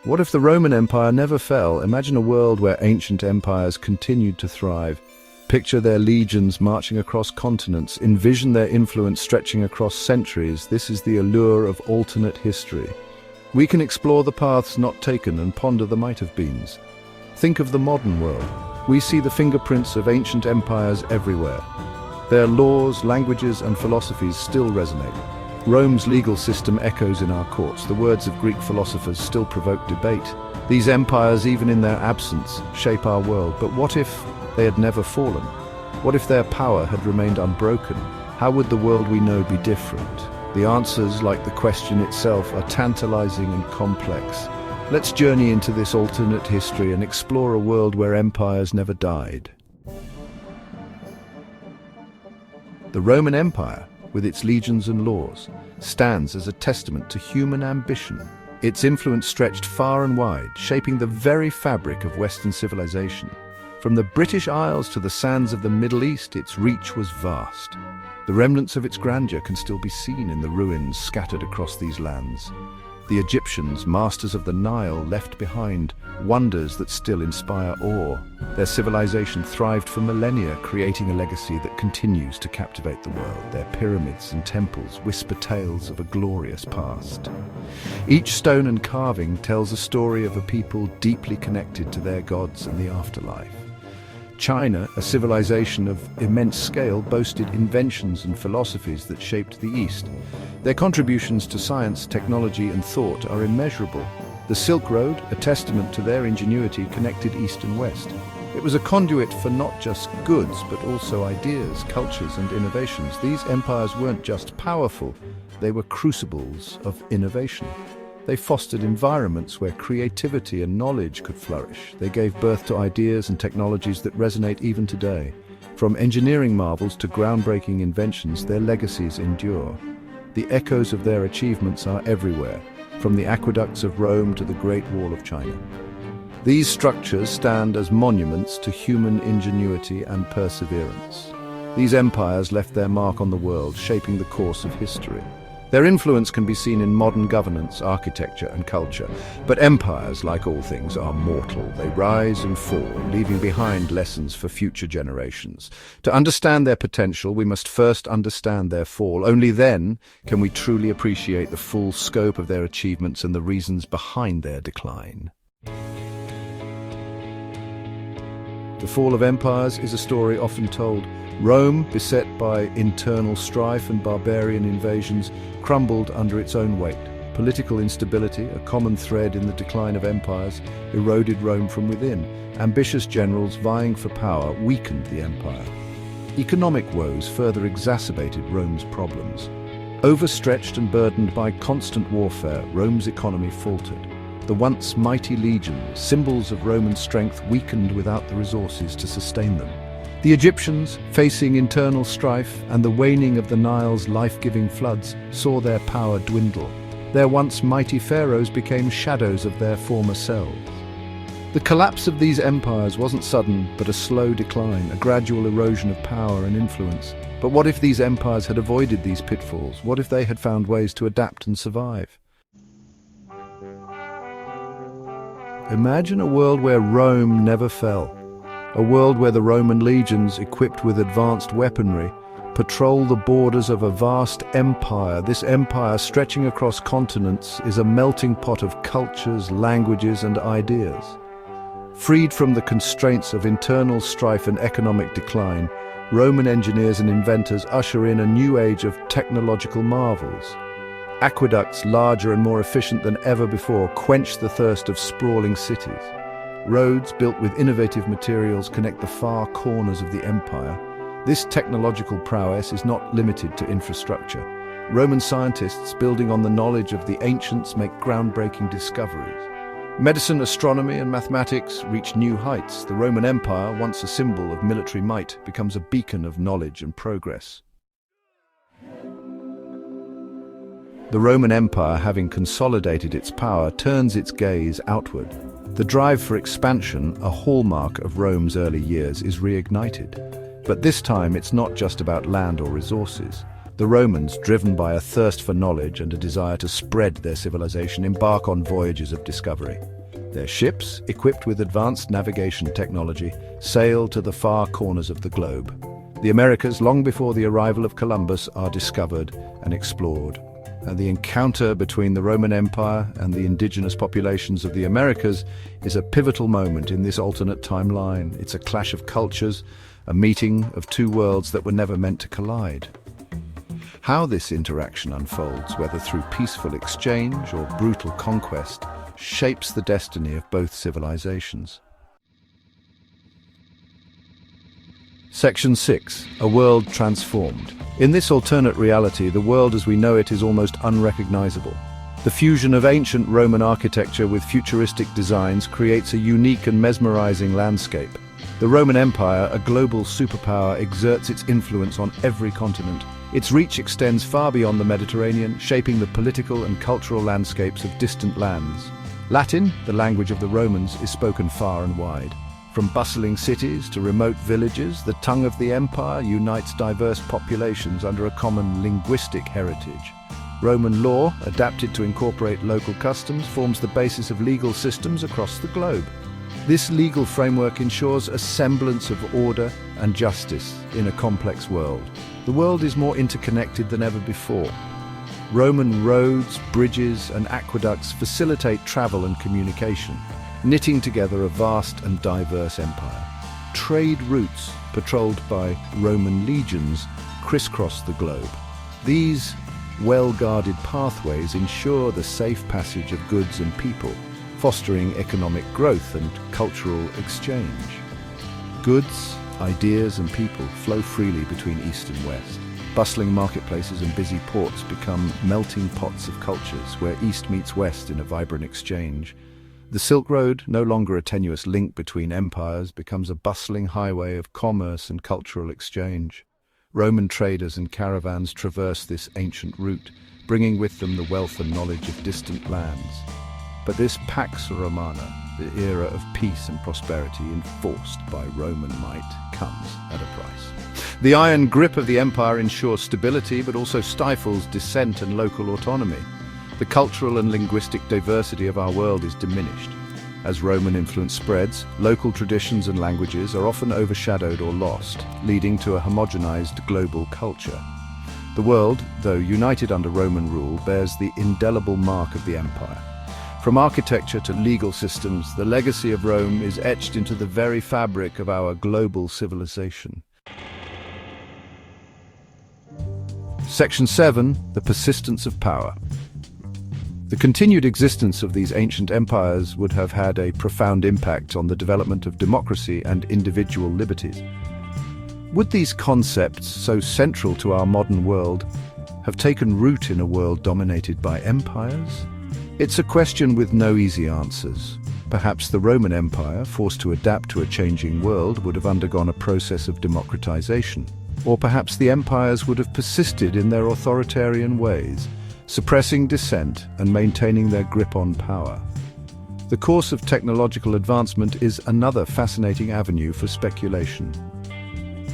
What if the Roman Empire never fell? Imagine a world where ancient empires continued to thrive. Picture their legions marching across continents. Envision their influence stretching across centuries. This is the allure of alternate history. We can explore the paths not taken and ponder the might-have-beens. Think of the modern world. We see the fingerprints of ancient empires everywhere. Their laws, languages, and philosophies still resonate. Rome's legal system echoes in our courts. The words of Greek philosophers still provoke debate. These empires, even in their absence, shape our world. But what if they had never fallen? What if their power had remained unbroken? How would the world we know be different? The answers, like the question itself, are tantalizing and complex. Let's journey into this alternate history and explore a world where empires never died. The Roman Empire, with its legions and laws, stands as a testament to human ambition. Its influence stretched far and wide, shaping the very fabric of Western civilization. From the British Isles to the sands of the Middle East, its reach was vast. The remnants of its grandeur can still be seen in the ruins scattered across these lands. The Egyptians, masters of the Nile, left behind wonders that still inspire awe. Their civilization thrived for millennia, creating a legacy that continues to captivate the world. Their pyramids and temples whisper tales of a glorious past. Each stone and carving tells a story of a people deeply connected to their gods and the afterlife. China, a civilization of immense scale, boasted inventions and philosophies that shaped the East. Their contributions to science, technology, and thought are immeasurable. The Silk Road, a testament to their ingenuity, connected East and West. It was a conduit for not just goods, but also ideas, cultures, and innovations. These empires weren't just powerful, they were crucibles of innovation. They fostered environments where creativity and knowledge could flourish. They gave birth to ideas and technologies that resonate even today. From engineering marvels to groundbreaking inventions, their legacies endure. The echoes of their achievements are everywhere, from the aqueducts of Rome to the Great Wall of China. These structures stand as monuments to human ingenuity and perseverance. These empires left their mark on the world, shaping the course of history. Their influence can be seen in modern governance, architecture, and culture. But empires, like all things, are mortal. They rise and fall, leaving behind lessons for future generations. To understand their potential, we must first understand their fall. Only then can we truly appreciate the full scope of their achievements and the reasons behind their decline. The fall of empires is a story often told. Rome, beset by internal strife and barbarian invasions, crumbled under its own weight. Political instability, a common thread in the decline of empires, eroded Rome from within. Ambitious generals vying for power weakened the empire. Economic woes further exacerbated Rome's problems. Overstretched and burdened by constant warfare, Rome's economy faltered. The once mighty legions, symbols of Roman strength, weakened without the resources to sustain them. The Egyptians, facing internal strife and the waning of the Nile's life-giving floods, saw their power dwindle. Their once mighty pharaohs became shadows of their former selves. The collapse of these empires wasn't sudden, but a slow decline, a gradual erosion of power and influence. But what if these empires had avoided these pitfalls? What if they had found ways to adapt and survive? Imagine a world where Rome never fell. A world where the Roman legions, equipped with advanced weaponry, patrol the borders of a vast empire. This empire, stretching across continents, is a melting pot of cultures, languages, and ideas. Freed from the constraints of internal strife and economic decline, Roman engineers and inventors usher in a new age of technological marvels. Aqueducts, larger and more efficient than ever before, quench the thirst of sprawling cities. Roads built with innovative materials connect the far corners of the empire. This technological prowess is not limited to infrastructure. Roman scientists, building on the knowledge of the ancients, make groundbreaking discoveries. Medicine, astronomy, and mathematics reach new heights. The Roman Empire, once a symbol of military might, becomes a beacon of knowledge and progress. The Roman Empire, having consolidated its power, turns its gaze outward. The drive for expansion, a hallmark of Rome's early years, is reignited. But this time it's not just about land or resources. The Romans, driven by a thirst for knowledge and a desire to spread their civilization, embark on voyages of discovery. Their ships, equipped with advanced navigation technology, sail to the far corners of the globe. The Americas, long before the arrival of Columbus, are discovered and explored. And the encounter between the Roman Empire and the indigenous populations of the Americas is a pivotal moment in this alternate timeline. It's a clash of cultures, a meeting of two worlds that were never meant to collide. How this interaction unfolds, whether through peaceful exchange or brutal conquest, shapes the destiny of both civilizations. Section 6. A world transformed. In this alternate reality, the world as we know it is almost unrecognizable. The fusion of ancient Roman architecture with futuristic designs creates a unique and mesmerizing landscape. The Roman Empire, a global superpower, exerts its influence on every continent. Its reach extends far beyond the Mediterranean, shaping the political and cultural landscapes of distant lands. Latin, the language of the Romans, is spoken far and wide. From bustling cities to remote villages, the tongue of the empire unites diverse populations under a common linguistic heritage. Roman law, adapted to incorporate local customs, forms the basis of legal systems across the globe. This legal framework ensures a semblance of order and justice in a complex world. The world is more interconnected than ever before. Roman roads, bridges, and aqueducts facilitate travel and communication, knitting together a vast and diverse empire. Trade routes, patrolled by Roman legions, crisscross the globe. These well-guarded pathways ensure the safe passage of goods and people, fostering economic growth and cultural exchange. Goods, ideas, and people flow freely between East and West. Bustling marketplaces and busy ports become melting pots of cultures where East meets West in a vibrant exchange. The Silk Road, no longer a tenuous link between empires, becomes a bustling highway of commerce and cultural exchange. Roman traders and caravans traverse this ancient route, bringing with them the wealth and knowledge of distant lands. But this Pax Romana, the era of peace and prosperity enforced by Roman might, comes at a price. The iron grip of the empire ensures stability but also stifles dissent and local autonomy. The cultural and linguistic diversity of our world is diminished. As Roman influence spreads, local traditions and languages are often overshadowed or lost, leading to a homogenized global culture. The world, though united under Roman rule, bears the indelible mark of the empire. From architecture to legal systems, the legacy of Rome is etched into the very fabric of our global civilization. Section 7. The persistence of power. The continued existence of these ancient empires would have had a profound impact on the development of democracy and individual liberties. Would these concepts, so central to our modern world, have taken root in a world dominated by empires? It's a question with no easy answers. Perhaps the Roman Empire, forced to adapt to a changing world, would have undergone a process of democratization. Or perhaps the empires would have persisted in their authoritarian ways, suppressing dissent and maintaining their grip on power. The course of technological advancement is another fascinating avenue for speculation.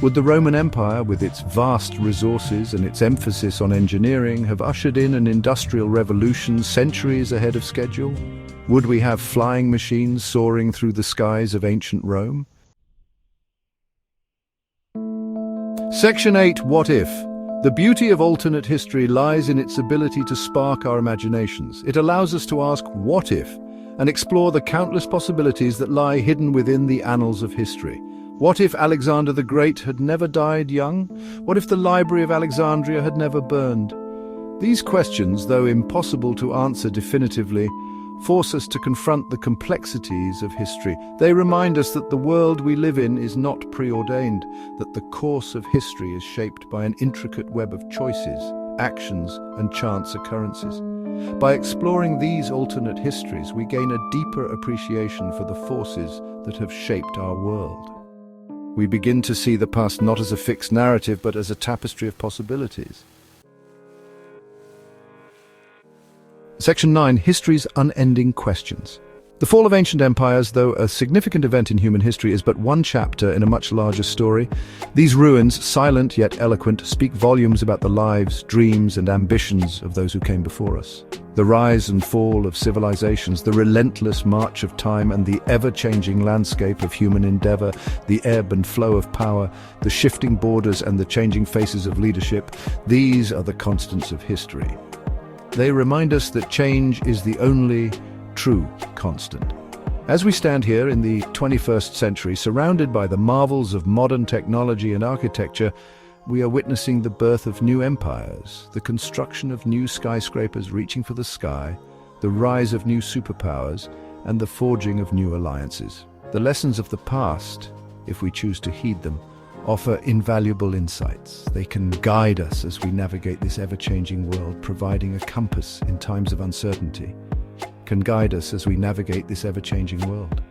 Would the Roman Empire, with its vast resources and its emphasis on engineering, have ushered in an industrial revolution centuries ahead of schedule? Would we have flying machines soaring through the skies of ancient Rome? Section 8. What if? The beauty of alternate history lies in its ability to spark our imaginations. It allows us to ask, what if, and explore the countless possibilities that lie hidden within the annals of history. What if Alexander the Great had never died young? What if the Library of Alexandria had never burned? These questions, though impossible to answer definitively, force us to confront the complexities of history. They remind us that the world we live in is not preordained, that the course of history is shaped by an intricate web of choices, actions, and chance occurrences. By exploring these alternate histories, we gain a deeper appreciation for the forces that have shaped our world. We begin to see the past not as a fixed narrative, but as a tapestry of possibilities. Section 9. History's unending questions. The fall of ancient empires, though a significant event in human history, is but one chapter in a much larger story. These ruins, silent yet eloquent, speak volumes about the lives, dreams, and ambitions of those who came before us. The rise and fall of civilizations, the relentless march of time, and the ever-changing landscape of human endeavor, the ebb and flow of power, the shifting borders and the changing faces of leadership, these are the constants of history. They remind us that change is the only true constant. As we stand here in the 21st century, surrounded by the marvels of modern technology and architecture, we are witnessing the birth of new empires, the construction of new skyscrapers reaching for the sky, the rise of new superpowers, and the forging of new alliances. The lessons of the past, if we choose to heed them, offer invaluable insights. They can guide us as we navigate this ever-changing world, providing a compass in times of uncertainty. Can guide us as we navigate this ever-changing world.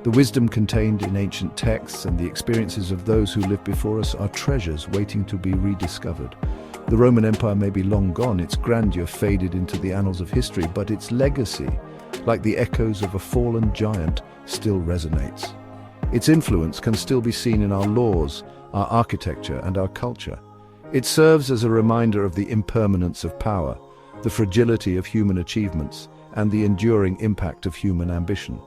The wisdom contained in ancient texts and the experiences of those who lived before us are treasures waiting to be rediscovered. The Roman Empire may be long gone, its grandeur faded into the annals of history, but its legacy, like the echoes of a fallen giant, still resonates. Its influence can still be seen in our laws, our architecture, and our culture. It serves as a reminder of the impermanence of power, the fragility of human achievements, and the enduring impact of human ambition.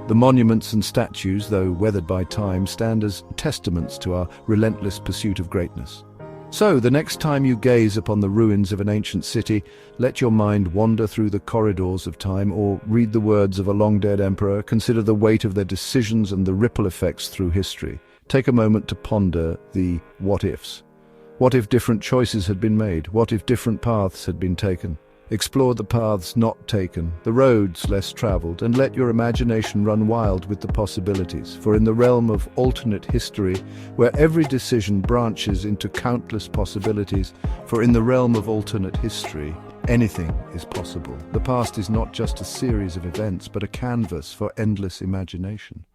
The monuments and statues, though weathered by time, stand as testaments to our relentless pursuit of greatness. So, the next time you gaze upon the ruins of an ancient city, let your mind wander through the corridors of time, or read the words of a long-dead emperor, consider the weight of their decisions and the ripple effects through history. Take a moment to ponder the what-ifs. What if different choices had been made? What if different paths had been taken? Explore the paths not taken, the roads less traveled, and let your imagination run wild with the possibilities. For in the realm of alternate history, where every decision branches into countless possibilities, anything is possible. The past is not just a series of events, but a canvas for endless imagination.